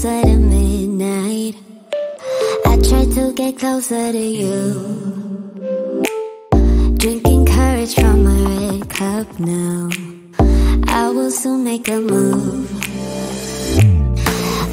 closer to midnight. I try to get closer to you. Drinking courage from a red cup now. I will soon make a move.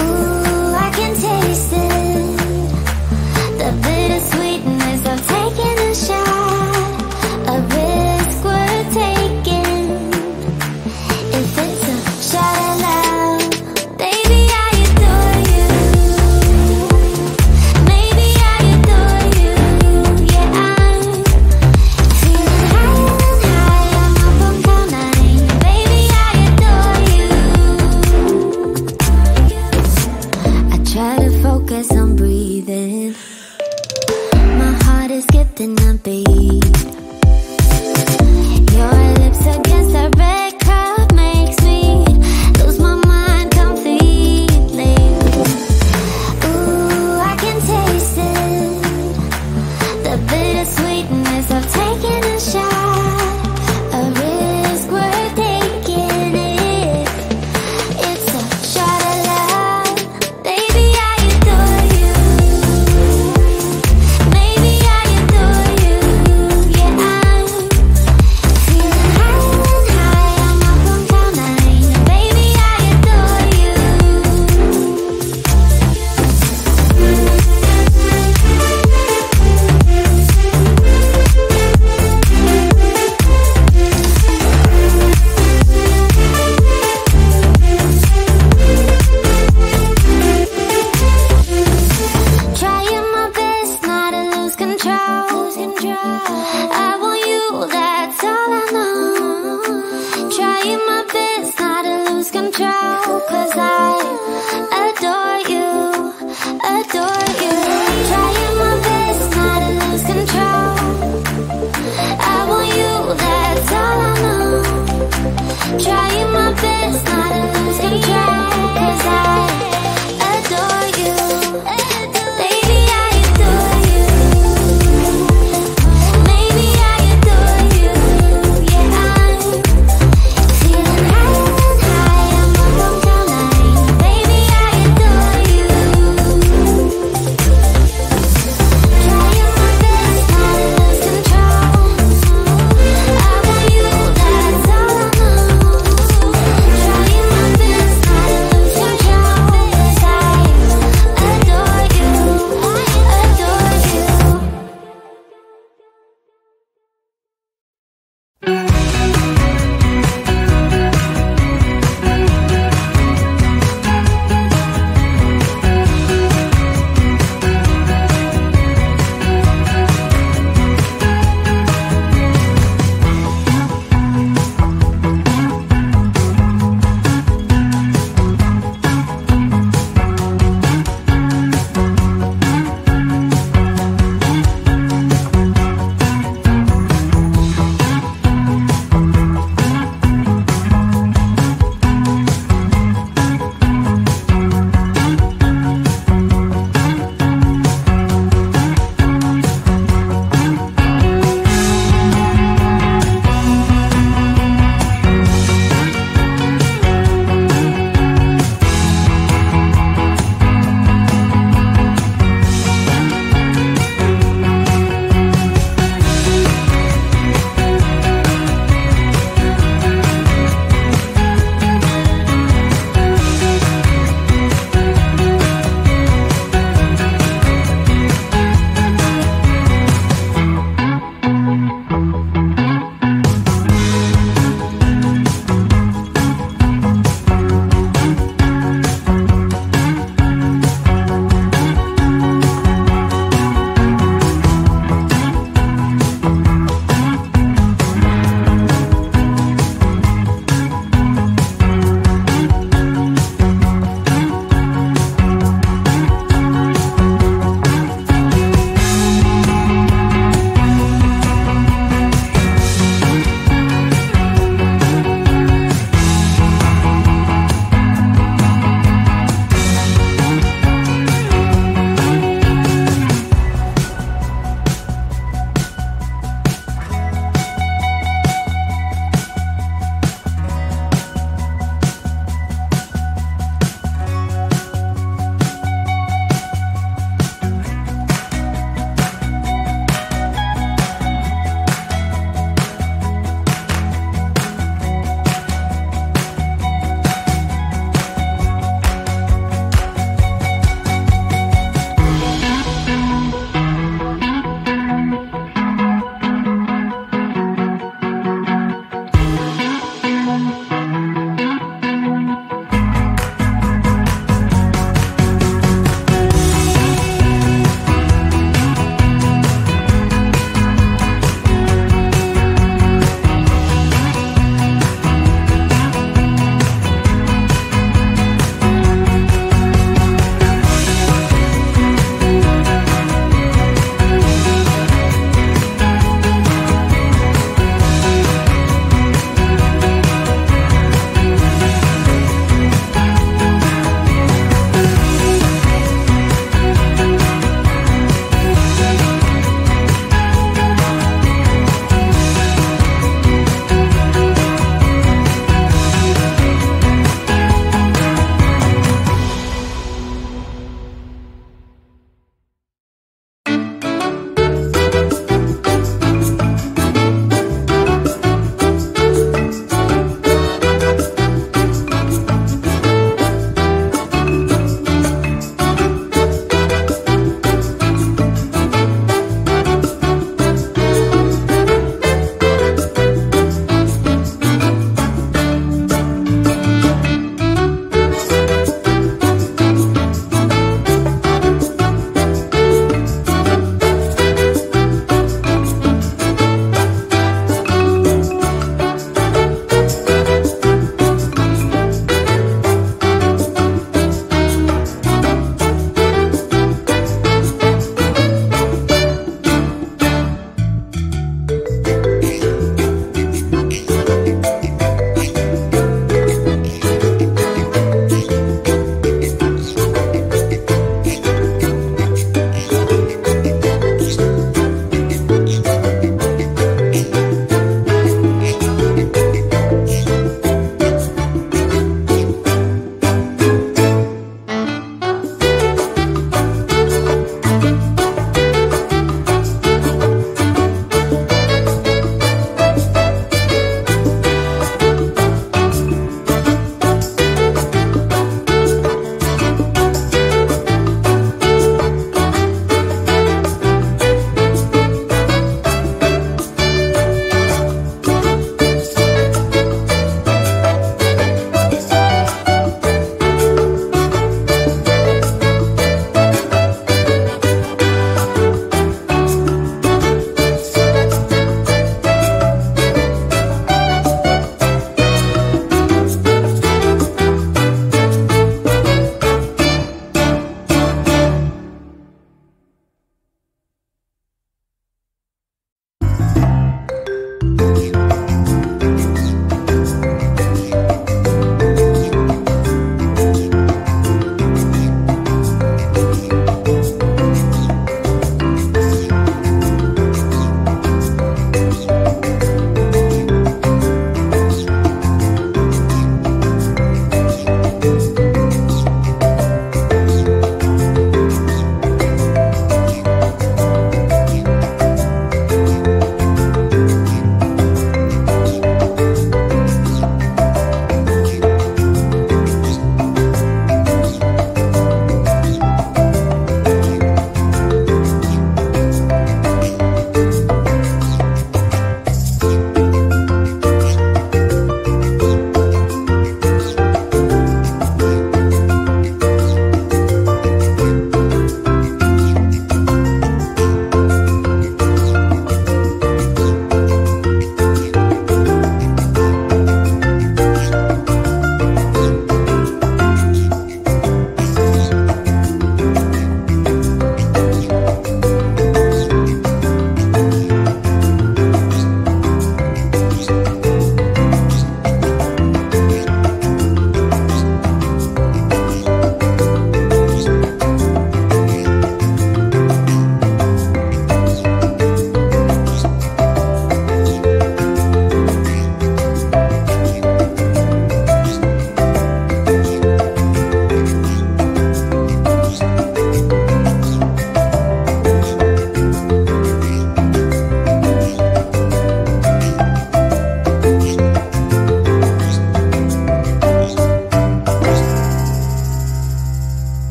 Ooh, I can taste it, the bittersweetness of taking a shot, a risk worth taking. If it's a shot at love, baby, I adore you. Maybe I adore you. Yeah, I'm feeling higher than high. I'm up on cloud nine. Baby, I adore you. I try to focus on breathing. My heart is skipping a beat. Your lips against a red cup makes me lose my mind completely. Ooh, I can taste it, the bittersweetness of taking a shot, a risk worth taking. It's a shot at love, baby, I adore you. Maybe I adore you.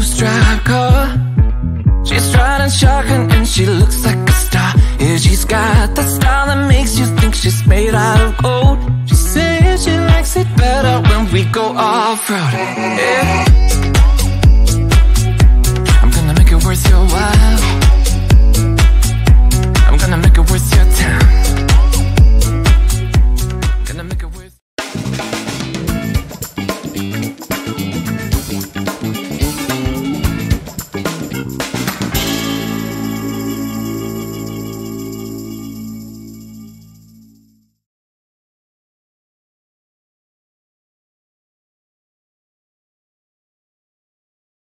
two-striped car. She's riding shotgun and she looks like a star. Yeah, she's got that style that makes you think she's made out of gold. She says she likes it better when we go off-road. Yeah, I'm gonna make it worth your while.